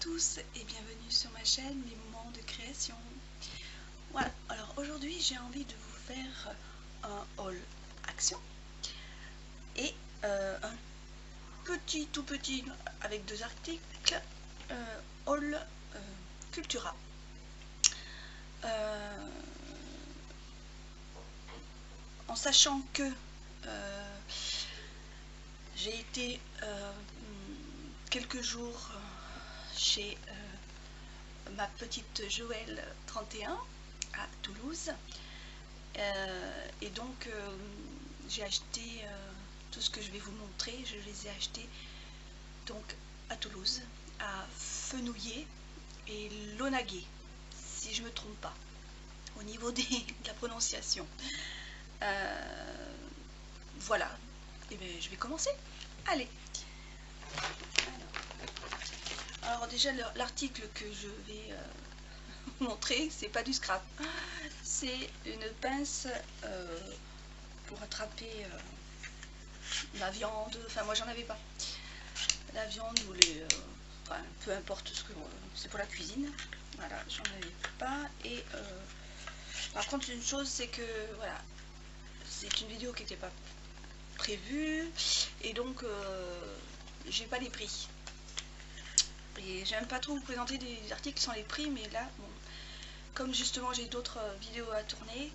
tous et bienvenue sur ma chaîne Les Moments de Création. Voilà, alors aujourd'hui j'ai envie de vous faire un haul action et un tout petit avec deux articles haul Cultura. En sachant que j'ai été quelques jours chez ma petite Joëlle 31 à Toulouse et donc j'ai acheté tout ce que je vais vous montrer, je les ai achetés donc à Toulouse, à Fenouillet et Launaguet, si je me trompe pas au niveau de la prononciation. Voilà, et bien je vais commencer. Allez. Alors déjà l'article que je vais vous montrer, c'est pas du scrap, c'est une pince pour attraper la viande, enfin moi j'en avais pas, la viande ou les, enfin peu importe ce que c'est pour la cuisine, voilà j'en avais pas. Et par contre une chose c'est que voilà, c'est une vidéo qui n'était pas prévue et donc j'ai pas les prix. Et j'aime pas trop vous présenter des articles sans les prix, mais là, bon, comme justement j'ai d'autres vidéos à tourner,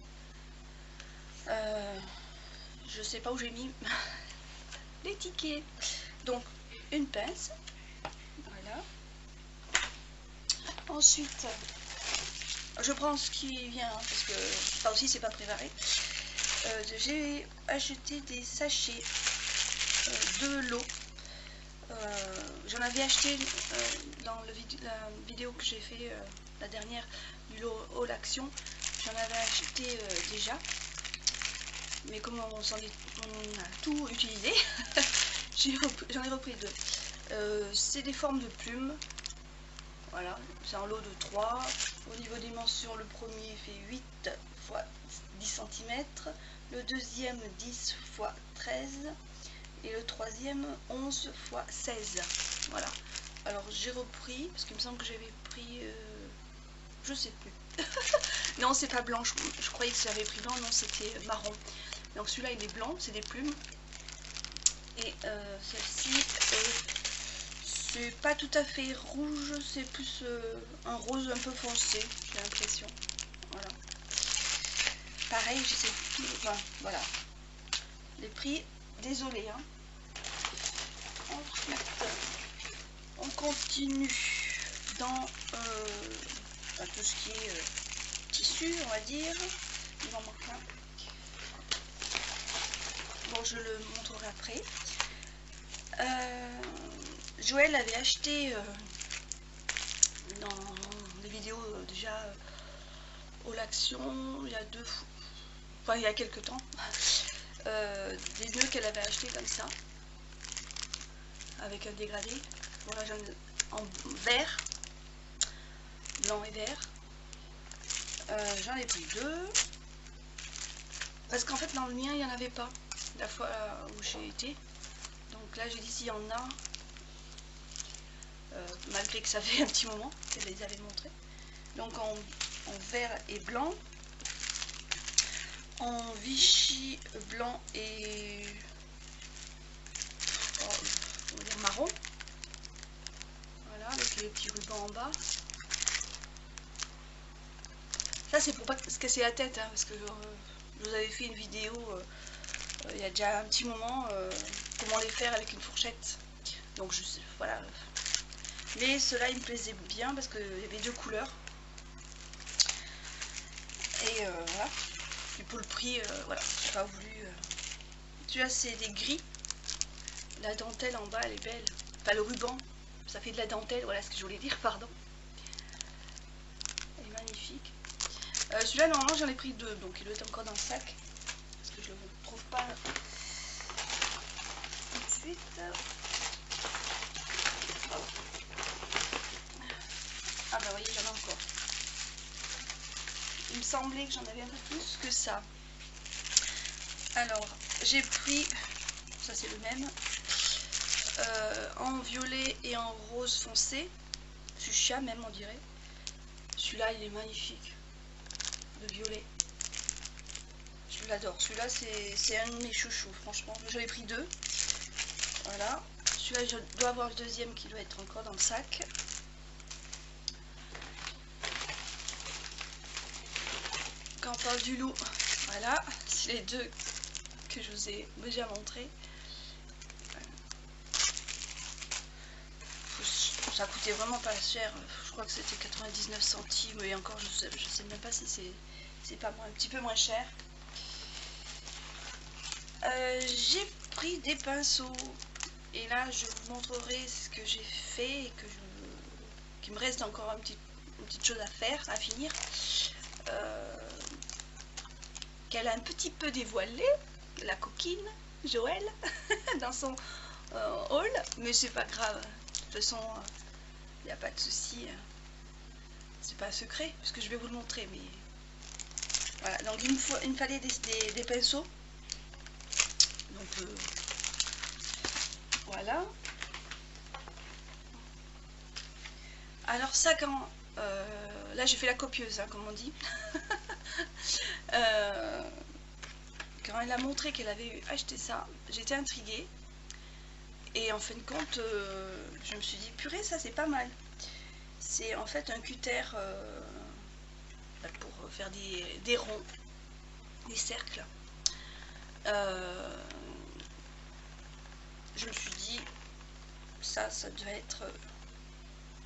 je sais pas où j'ai mis les tickets. Donc, une pince, voilà. Ensuite, je prends ce qui vient, hein, parce que ça aussi c'est pas préparé. J'ai acheté des sachets de l'eau. J'en avais acheté dans la vidéo que j'ai fait la dernière du haul action, j'en avais acheté déjà, mais comme on a tout utilisé, j'en ai repris deux. C'est des formes de plumes, voilà, c'est un lot de 3. Au niveau des dimensions, le premier fait 8 x 10 cm, le deuxième 10 x 13 et le troisième 11 x 16. Voilà, alors j'ai repris parce qu'il me semble que j'avais pris je sais plus. Non, c'est pas blanc, je croyais que j'avais pris blanc, non c'était marron. Donc celui-là il est blanc, c'est des plumes. Et celle-ci c'est pas tout à fait rouge, c'est plus un rose un peu foncé, j'ai l'impression. Voilà, pareil, je sais plus, enfin voilà les prix, désolé hein. Ensuite, on continue dans tout ce qui est tissu, on va dire. Il en manque un. Bon, je le montrerai après. Joëlle avait acheté dans des vidéos déjà au l'action il y a il y a quelques temps, des nœuds qu'elle avait acheté comme ça, avec un dégradé. Voilà, en vert, blanc et vert. J'en ai pris deux parce qu'en fait dans le mien il n'y en avait pas la fois où j'ai été, donc là j'ai dit s'il y en a, malgré que ça fait un petit moment qu'elle les avait montrés. Donc en vert et blanc, en Vichy blanc et on va dire marron, voilà, avec les petits rubans en bas. Ça c'est pour pas se casser la tête, hein, parce que je vous avais fait une vidéo il y a déjà un petit moment, comment les faire avec une fourchette. Donc je sais, voilà. Mais ceux-là, il me plaisait bien parce qu'il y avait deux couleurs. Et voilà. Et pour le prix, voilà, j'ai pas voulu. Celui-là, c'est des gris. La dentelle en bas, elle est belle. Enfin, le ruban, ça fait de la dentelle. Voilà ce que je voulais dire, pardon. Elle est magnifique. Celui-là, normalement, j'en ai pris deux. Donc, il doit être encore dans le sac. Parce que je ne le trouve pas tout de suite. Ah bah vous voyez, j'en ai encore. Il me semblait que j'en avais un peu plus que ça. Alors, j'ai pris, ça c'est le même, en violet et en rose foncé. fuchsia même on dirait. Celui-là il est magnifique, de violet. Je l'adore, celui-là c'est un de mes chouchous franchement. J'en ai pris deux. Voilà, celui-là je dois avoir le deuxième qui doit être encore dans le sac. Quand on parle du loup, voilà, c'est les deux que je vous ai déjà montré. Ça coûtait vraiment pas cher, je crois que c'était 99 centimes et encore je sais même pas si c'est pas un petit peu moins cher. J'ai pris des pinceaux et là je vous montrerai ce que j'ai fait et qu'il me reste encore une petite chose à faire, à finir. Qu'elle a un petit peu dévoilé, la coquine, Joël, dans son haul, mais c'est pas grave, de toute façon, il n'y a pas de souci, c'est pas un secret, puisque je vais vous le montrer, mais voilà, donc il me fallait des pinceaux, donc voilà. Alors ça, quand, là j'ai fait la copieuse, hein, comme on dit. Quand elle a montré qu'elle avait acheté ça, j'étais intriguée. Et en fin de compte, je me suis dit, purée, ça c'est pas mal. C'est en fait un cutter pour faire des ronds, des cercles. Je me suis dit, ça devait être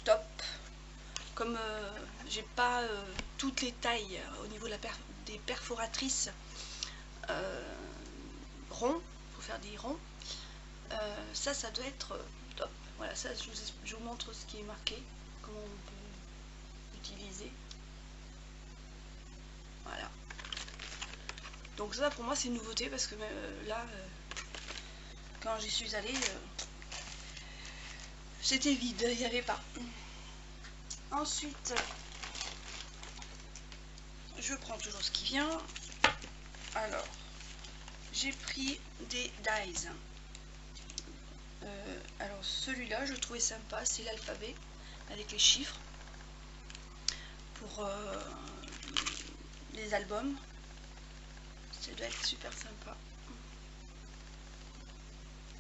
top. Comme j'ai pas toutes les tailles au niveau de des perforatrices ronds, pour faire des ronds, ça doit être top. Voilà, ça je vous montre ce qui est marqué, comment on peut utiliser. Voilà. Donc ça pour moi c'est une nouveauté parce que là, quand j'y suis allée, c'était vide, il n'y avait pas. Ensuite, je prends toujours ce qui vient. Alors, j'ai pris des dies. Alors celui-là, je trouvais sympa, c'est l'alphabet avec les chiffres pour les albums. Ça doit être super sympa.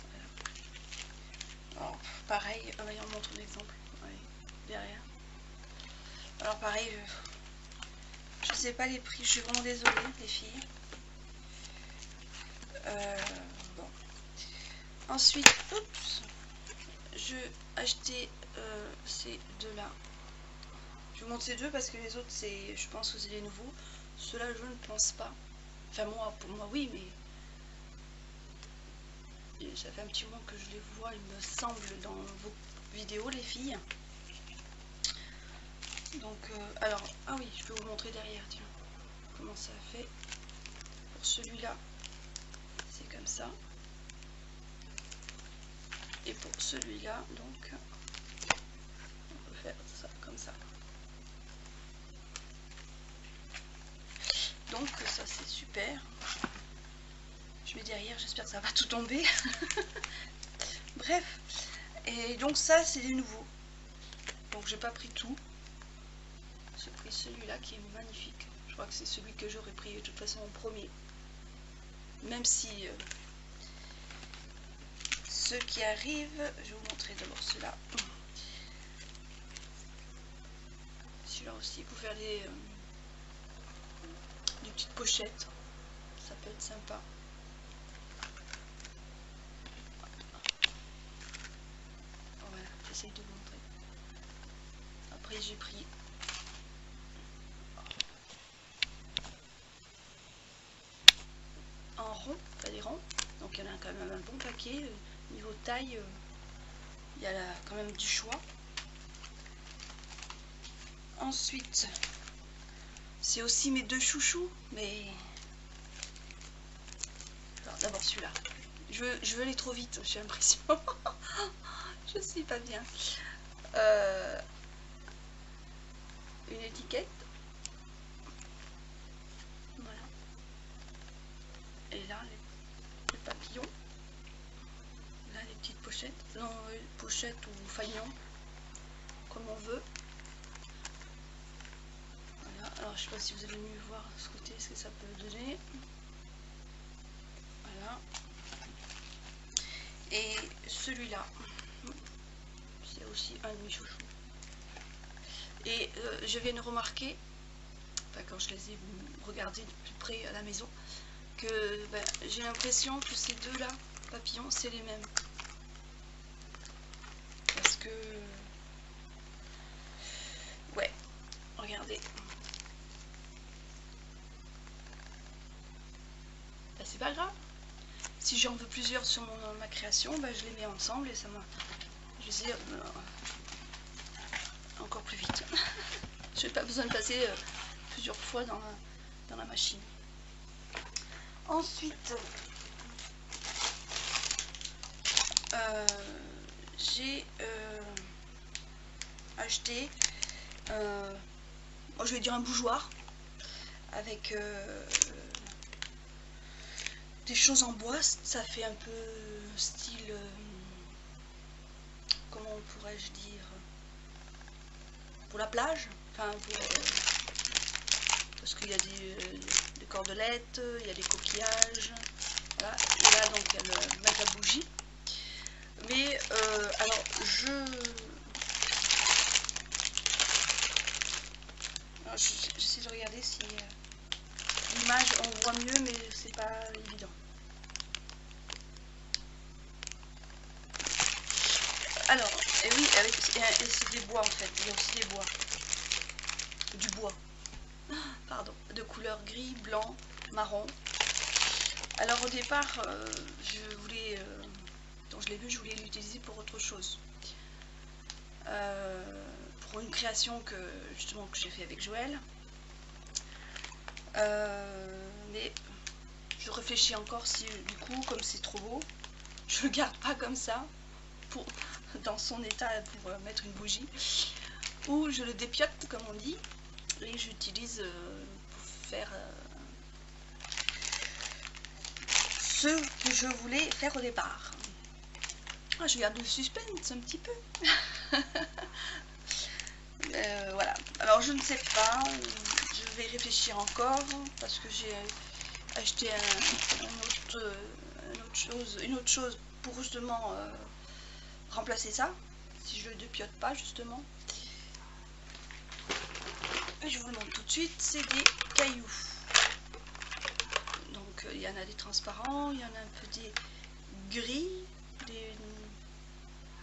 Voilà. Alors, pareil, on montre un exemple derrière. Alors pareil, je sais pas les prix, je suis vraiment désolée les filles. Bon. Ensuite, oups, je acheté ces deux là. Je vous montre ces deux parce que les autres c'est, je pense que c'est les nouveaux. Ceux-là je ne pense pas. Enfin moi, pour moi oui, mais ça fait un petit moment que je les vois, il me semble, dans vos vidéos les filles. Donc alors, ah oui, je peux vous montrer derrière, tiens, comment ça fait. Pour celui-là, c'est comme ça. Et pour celui-là, donc, on peut faire ça comme ça. Donc ça c'est super. Je mets derrière, j'espère que ça va tout tomber. Bref, et donc ça c'est les nouveaux. Donc j'ai pas pris tout. J'ai pris celui-là qui est magnifique. Je crois que c'est celui que j'aurais pris de toute façon en premier. Même si ceux qui arrivent, je vais vous montrer d'abord ceux-là. Celui-là aussi pour faire des petites pochettes. Ça peut être sympa. Voilà, j'essaye de vous montrer. Après j'ai pris en rond, pas des ronds. Donc il y en a quand même un bon paquet. Niveau taille, il y a quand même du choix. Ensuite, c'est aussi mes deux chouchous, mais d'abord celui-là. Je veux aller trop vite, j'ai l'impression. Je suis pas bien. Une étiquette. Voilà. Et là, les papillons. Là, les petites pochettes. Non, pochettes ou fagnons, comme on veut. Voilà, alors je sais pas si vous allez mieux voir ce côté, ce que ça peut donner. Voilà. Et celui-là, c'est aussi un de mes chouchous. Et je viens de remarquer, enfin, quand je les ai regardés de plus près à la maison, que ben, j'ai l'impression que ces deux-là, papillons, c'est les mêmes. Parce que... ouais, regardez. Ben, c'est pas grave. Si j'en veux plusieurs sur ma création, ben, je les mets ensemble et ça m'a... je les ai encore plus vite. Je n'ai pas besoin de passer plusieurs fois dans la machine. Ensuite, j'ai acheté, je vais dire un bougeoir avec des choses en bois. Ça fait un peu style, comment pourrais-je dire, pour la plage, enfin pour, parce qu'il y a des cordelettes, il y a des coquillages, voilà. Et là donc il y a le mettre à bougie. Mais alors j'essaie de regarder si l'image on voit mieux, mais c'est pas évident. Alors, et oui, et c'est des bois en fait, il y a aussi des bois. Du bois. Pardon, de couleur gris, blanc, marron. Alors au départ, je voulais, quand je l'ai vu, je voulais l'utiliser pour autre chose. Pour une création que justement que j'ai fait avec Joël. Mais je réfléchis encore si du coup, comme c'est trop beau, je le garde pas comme ça, pour, dans son état pour mettre une bougie, ou je le dépiote comme on dit, et j'utilise pour faire ce que je voulais faire au départ. Ah, je garde le suspense un petit peu. Voilà, alors je ne sais pas, je vais réfléchir encore parce que j'ai acheté une autre chose pour justement remplacer ça, si je le dépiote pas justement. Et je vous le montre tout de suite, c'est des cailloux. Donc il y en a des transparents, il y en a un peu des gris, des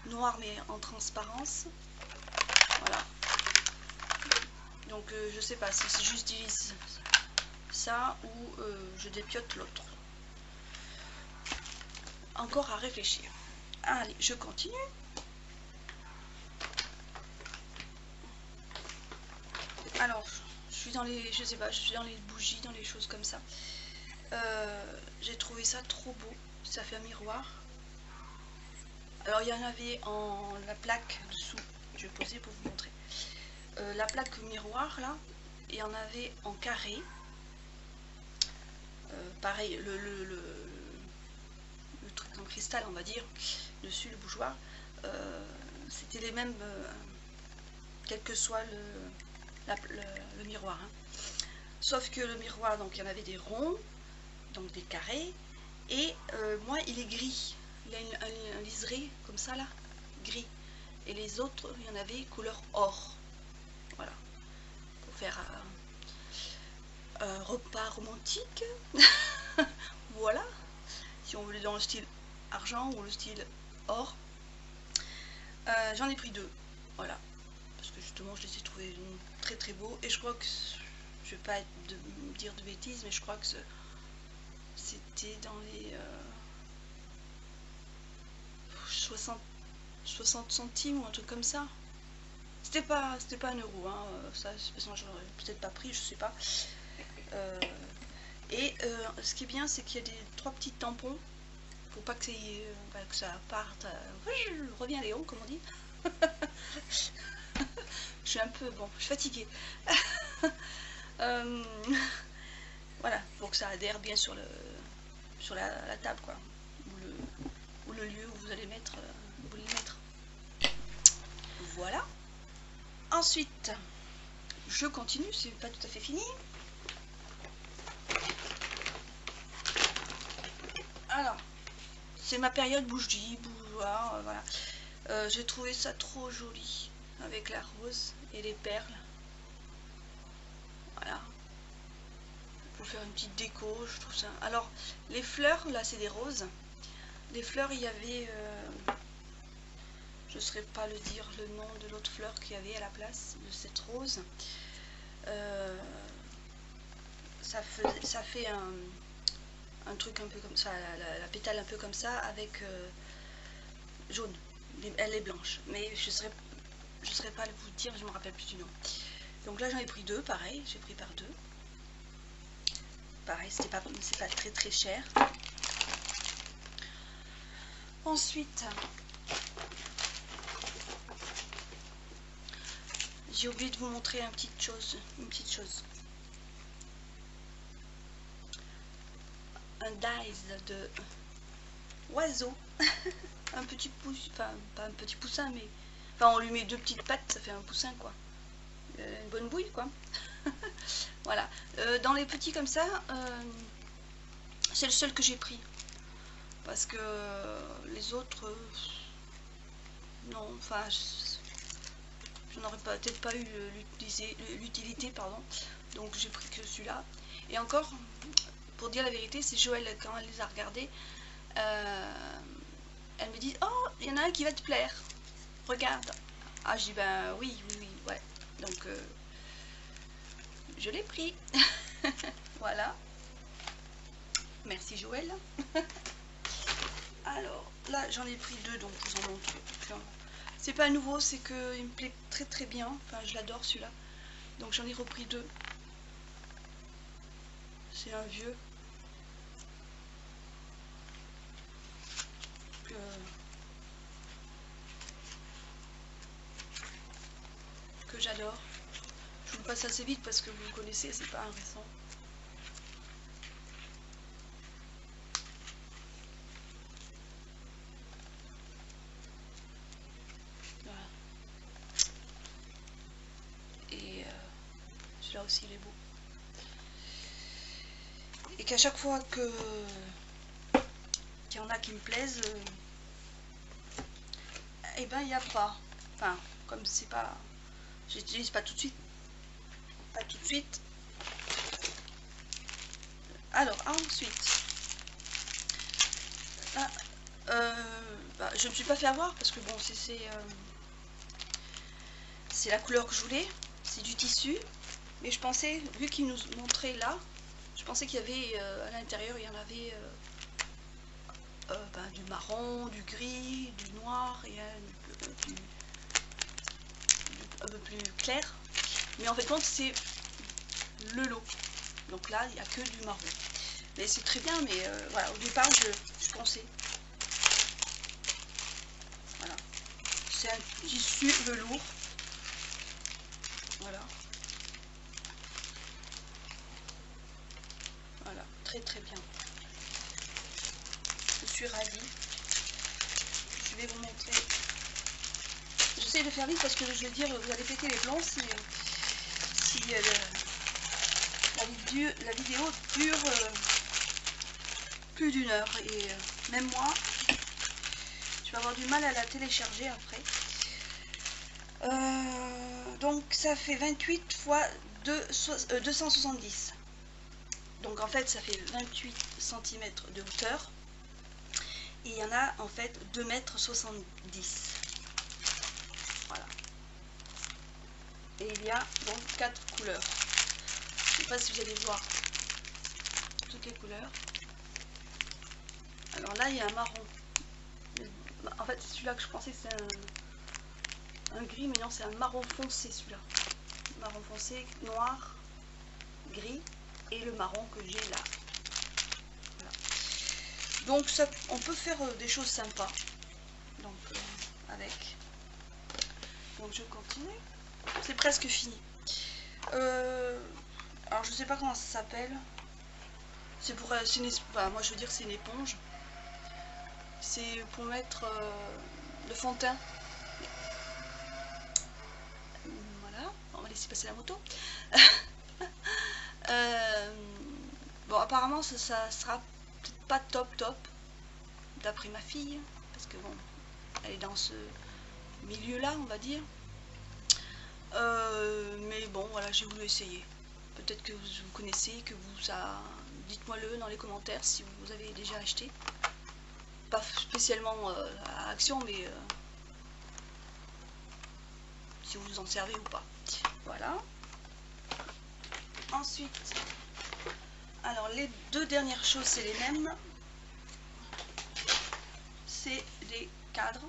noirs mais en transparence. Voilà. Donc je sais pas si j'utilise ça ou je dépiote l'autre. Encore à réfléchir. Allez, je continue. Alors, je suis dans les, je sais pas, je suis dans les bougies, dans les choses comme ça. J'ai trouvé ça trop beau. Ça fait un miroir. Alors, il y en avait en la plaque dessous. Je vais poser pour vous montrer. La plaque miroir là, et il y en avait en carré. Pareil, le truc en cristal, on va dire, dessus le bougeoir, c'était les mêmes, quel que soit le miroir. Hein. Sauf que le miroir, donc il y en avait des ronds, donc des carrés, et moi il est gris. Il a un liseré comme ça là, gris. Et les autres, il y en avait couleur or. Voilà. Pour faire un repas romantique. Voilà. Si on voulait dans le style argent ou le style or. J'en ai pris deux. Voilà. Parce que justement, je les ai trouvés très très beaux. Et je crois que, je vais pas dire de bêtises, mais je crois que c'était dans les 60 centimes ou un truc comme ça. C'était pas 1 euro, hein. Ça, j'aurais peut-être pas pris, je sais pas. Ce qui est bien, c'est qu'il y a 3 petits tampons pour pas que ça parte. Reviens Léon, comme on dit. Je suis un peu, bon, je suis fatiguée. Voilà, pour que ça adhère bien sur la table, quoi, ou le lieu où vous allez mettre, voilà. Ensuite, je continue, c'est pas tout à fait fini. Alors, c'est ma période bougie, bougeoir, voilà. J'ai trouvé ça trop joli, avec la rose et les perles. Voilà. Pour faire une petite déco, je trouve ça. Alors, les fleurs, là, c'est des roses. Les fleurs, il y avait... je ne saurais pas le dire, le nom de l'autre fleur qu'il y avait à la place de cette rose. Ça fait un truc un peu comme ça, la pétale un peu comme ça, avec jaune. Elle est blanche, mais je ne saurais pas vous dire, je ne me rappelle plus du nom. Donc là j'en ai pris deux, pareil, j'ai pris par deux. Pareil, c'est pas très très cher. Ensuite, j'ai oublié de vous montrer une petite chose. Un dice de oiseau. Un petit poussin, enfin pas un petit poussin, mais enfin on lui met deux petites pattes, ça fait un poussin quoi. Une bonne bouille quoi. Voilà. Dans les petits comme ça, c'est le seul que j'ai pris. Parce que les autres, non, enfin, je n'aurais peut-être pas eu l'utilité, pardon. Donc j'ai pris que celui-là. Et encore, pour dire la vérité, c'est Joël, quand elle les a regardés, elle me dit, oh, il y en a un qui va te plaire. Regarde. Ah, je dis, ben oui, ouais. Donc, je l'ai pris. Voilà. Merci Joël. Alors, là, j'en ai pris deux, donc je vous en montre. C'est pas nouveau, c'est qu'il me plaît très très bien. Enfin, je l'adore celui-là. Donc, j'en ai repris deux. C'est un vieux. Que j'adore. Je vous le passe assez vite parce que vous le connaissez, c'est pas un récent. Voilà. Et celui-là aussi il est beau. Et qu'à chaque fois que qu'il y en a qui me plaisent, et ben il n'y a pas. Enfin, comme c'est pas. J'utilise pas tout de suite. Pas tout de suite. Alors, ensuite. Là, je ne me suis pas fait avoir parce que bon, c'est la couleur que je voulais. C'est du tissu. Mais je pensais, vu qu'il nous montrait là, je pensais qu'il y avait à l'intérieur, il y en avait du marron, du gris, du noir et un peu plus clair. Mais en fait, compte, c'est le lot. Donc là, il n'y a que du marron. Mais c'est très bien, mais voilà, au départ, je pensais. Voilà. C'est un tissu velours. Voilà. Voilà, très très bien. Je suis ravie. Je vais vous montrer. J'essaie de faire vite parce que je veux dire, vous allez péter les plombs si la vidéo dure plus d'une heure. Et même moi, je vais avoir du mal à la télécharger après. Donc ça fait 28 fois 270. Donc en fait ça fait 28 cm de hauteur. Et il y en a en fait 2,70 m. Voilà. Et il y a donc 4 couleurs. Je ne sais pas si vous allez voir toutes les couleurs. Alors là il y a un marron. En fait c'est celui-là que je pensais que c'est un gris, mais non c'est un marron foncé celui-là. Marron foncé, noir, gris et le marron que j'ai là. Voilà. Donc ça, on peut faire des choses sympas. Donc avec. Donc je continue. C'est presque fini. Alors je sais pas comment ça s'appelle. C'est pour moi je veux dire c'est une éponge. C'est pour mettre le fond de teint. Voilà. va laisser passer la moto. Bon, apparemment ça sera peut-être pas top d'après ma fille, parce que bon, elle est dans ce milieu-là, on va dire. Mais bon, voilà, j'ai voulu essayer. Peut-être que vous connaissez, que vous ça... Dites-moi-le dans les commentaires si vous avez déjà acheté. Pas spécialement à Action, mais si vous en servez ou pas. Voilà. Ensuite, alors les deux dernières choses, c'est les mêmes. C'est des cadres.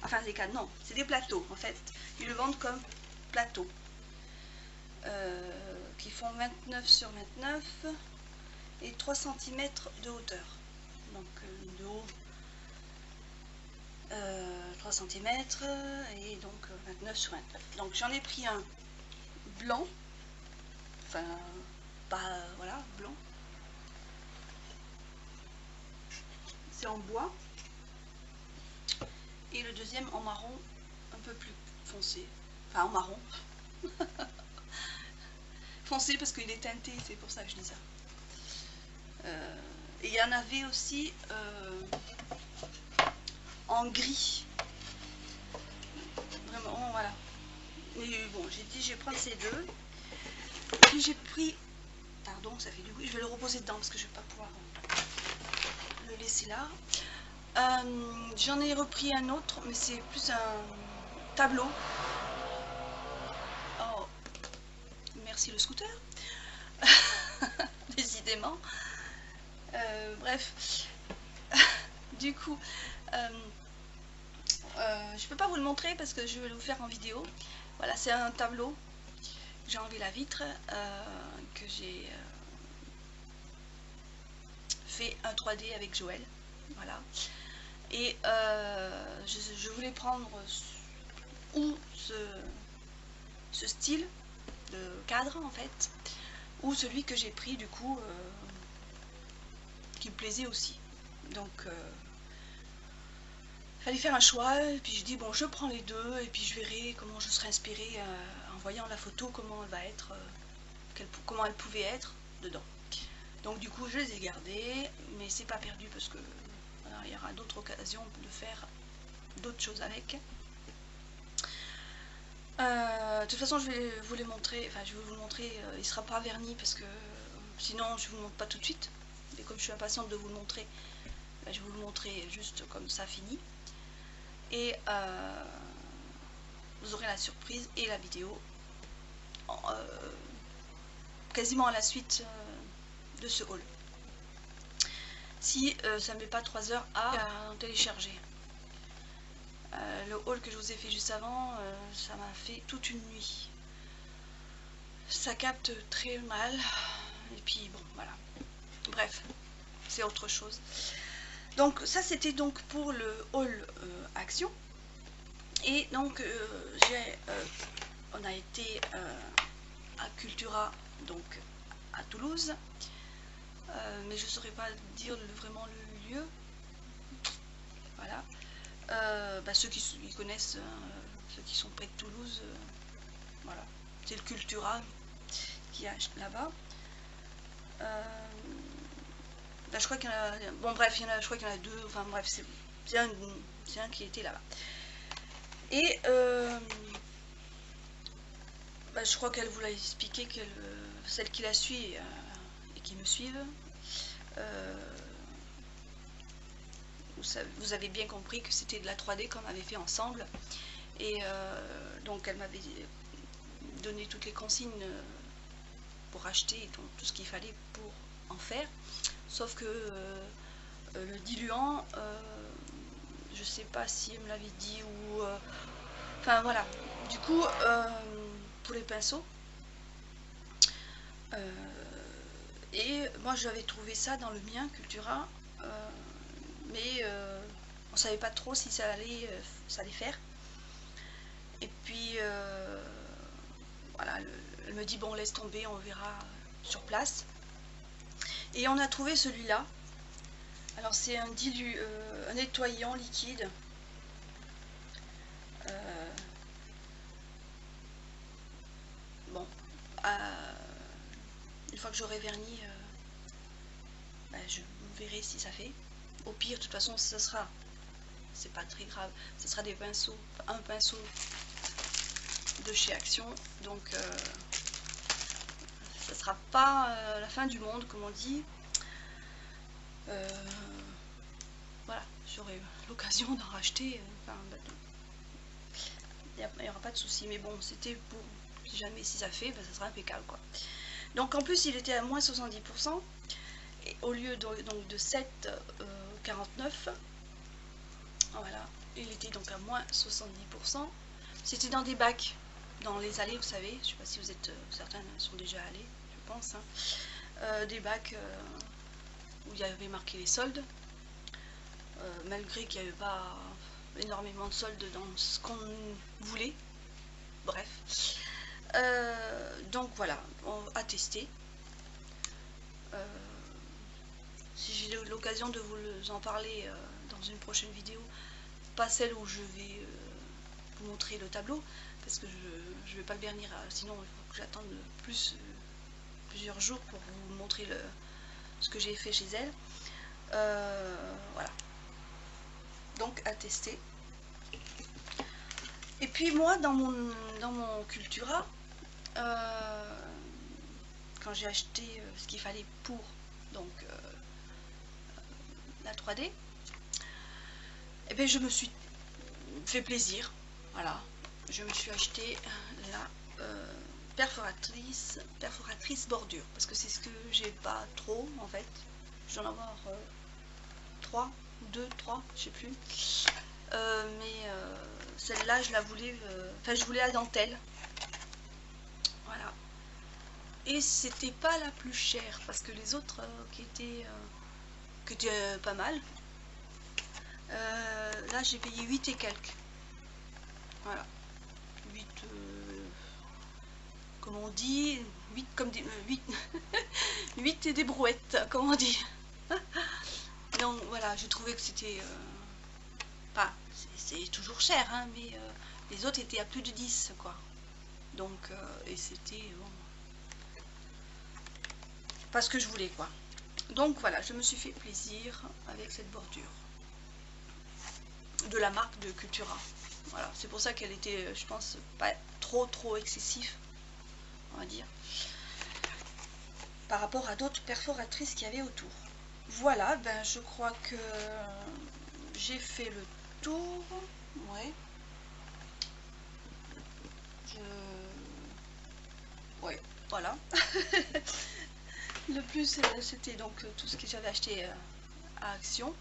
Enfin, des cadres, non, c'est des plateaux en fait. Ils le vendent comme plateau. Qui font 29 sur 29 et 3 cm de hauteur. Donc de haut 3 cm et donc 29 sur 29. Donc j'en ai pris un blanc, enfin pas voilà, blanc. C'est en bois. Et le deuxième en marron un peu plus foncé. Enfin en marron. Foncé parce qu'il est teinté, c'est pour ça que je dis ça. Et il y en avait aussi en gris. Vraiment, voilà. Mais bon, j'ai dit je vais prendre ces deux. Puis j'ai pris... Pardon, ça fait du bruit. Je vais le reposer dedans parce que je ne vais pas pouvoir le laisser là. J'en ai repris un autre, mais c'est plus un tableau. Oh, merci le scooter. Décidément. Bref. Du coup, je peux pas vous le montrer parce que je vais le faire en vidéo. Voilà, c'est un tableau. J'ai enlevé la vitre, que j'ai fait un 3D avec Joël. Voilà. Et je voulais prendre ou ce style de cadre en fait, ou celui que j'ai pris du coup qui me plaisait aussi. Donc fallait faire un choix, et puis je dis bon je prends les deux et puis je verrai comment je serai inspirée en voyant la photo, comment elle va être, comment elle pouvait être dedans. Donc du coup je les ai gardés, mais c'est pas perdu parce que voilà, il y aura d'autres occasions de faire d'autres choses avec. De toute façon je vais vous les montrer, enfin je vais vous le montrer, il sera pas verni parce que sinon je vous le montre pas tout de suite. Et comme je suis impatiente de vous le montrer, ben, je vais vous le montrer juste comme ça fini. Et vous aurez la surprise et la vidéo quasiment à la suite de ce haul. Si ça ne met pas 3 heures à télécharger. Le haul que je vous ai fait juste avant, ça m'a fait toute une nuit. Ça capte très mal. Et puis bon, voilà. Bref, c'est autre chose. Donc ça c'était donc pour le haul Action. Et donc on a été à Cultura, donc à Toulouse. Mais je ne saurais pas dire vraiment le lieu. Voilà. Bah, ceux qui connaissent, ceux qui sont près de Toulouse, voilà. C'est le Cultura qui a là-bas. Là, je crois qu'il y en a. Bon, bref, je crois qu'il y en a deux. Enfin, bref, c'est un qui était là-bas. Et bah, je crois qu'elle vous l'a expliqué, celle qui la suit et qui me suivent. Vous avez bien compris que c'était de la 3D qu'on avait fait ensemble. Et donc, elle m'avait donné toutes les consignes pour acheter donc, tout ce qu'il fallait pour en faire. Sauf que le diluant, je sais pas si elle me l'avait dit ou... enfin voilà. Du coup, pour les pinceaux, et moi j'avais trouvé ça dans le mien, Cultura, mais on savait pas trop si ça allait faire. Et puis voilà, elle me dit bon laisse tomber, on verra sur place. Et on a trouvé celui-là. Alors c'est un nettoyant liquide. fois que j'aurai verni, je verrai si ça fait. Au pire, de toute façon, ça sera, c'est pas très grave, ce sera des pinceaux, un pinceau de chez Action, donc ça sera pas la fin du monde, comme on dit. Voilà, j'aurai l'occasion d'en racheter, il n'y aura pas de souci, mais bon, c'était pour, si jamais si ça fait, ça sera impeccable, quoi. Donc en plus, il était à moins 70%, et au lieu de 7,49, voilà, il était donc à moins 70%. C'était dans des bacs, dans les allées, vous savez, je ne sais pas si vous êtes, certains sont déjà allés, je pense, hein. Des bacs où il y avait marqué les soldes, malgré qu'il n'y avait pas énormément de soldes dans ce qu'on voulait, bref. Donc voilà, à tester. Si j'ai l'occasion de vous en parler dans une prochaine vidéo, pas celle où je vais vous montrer le tableau, parce que je ne vais pas le vernir, sinon il faut que j'attende plusieurs jours pour vous montrer ce que j'ai fait chez elle. Voilà, donc à tester. Et puis moi, dans mon Cultura, quand j'ai acheté ce qu'il fallait pour donc la 3D, et bien je me suis fait plaisir. Voilà, je me suis acheté la perforatrice bordure, parce que c'est ce que j'ai pas trop en fait. Je dois en avoir 3 ou 2, 3, je sais plus. Mais celle-là, je la voulais, je voulais la dentelle. Voilà. Et c'était pas la plus chère, parce que les autres qui étaient pas mal, là j'ai payé 8 et quelques. Voilà. 8, comme on dit, 8 comme des 8 8 et des brouettes, comme on dit. Donc voilà, j'ai trouvé que c'était c'est toujours cher, hein, mais les autres étaient à plus de 10, quoi. Donc et c'était bon, pas ce que je voulais, quoi. Donc voilà, je me suis fait plaisir avec cette bordure de la marque de Cultura. Voilà, c'est pour ça qu'elle était, je pense, pas trop excessif, on va dire, par rapport à d'autres perforatrices qu'il y avait autour. Voilà, ben je crois que j'ai fait le tour. Ouais. Ouais, voilà. Le plus, c'était donc tout ce que j'avais acheté à Action.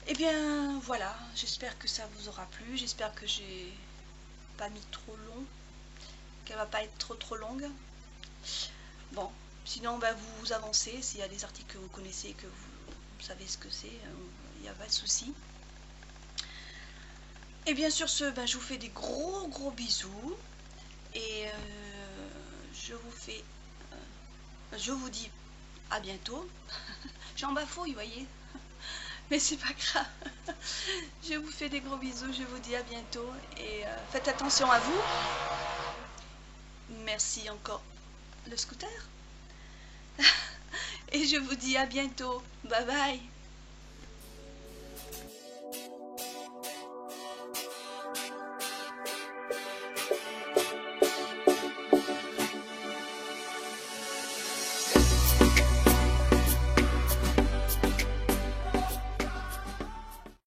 Et bien voilà, j'espère que ça vous aura plu. J'espère que j'ai pas mis trop long, qu'elle va pas être trop longue. Bon, sinon vous avancez. S'il y a des articles que vous connaissez, que vous savez ce que c'est, il n'y a pas de souci. Et bien sur ce, je vous fais des gros bisous. Et je vous dis à bientôt. J'en bafouille, vous voyez, mais c'est pas grave. Je vous fais des gros bisous, je vous dis à bientôt et faites attention à vous. Merci encore le scooter. Et je vous dis à bientôt. Bye bye.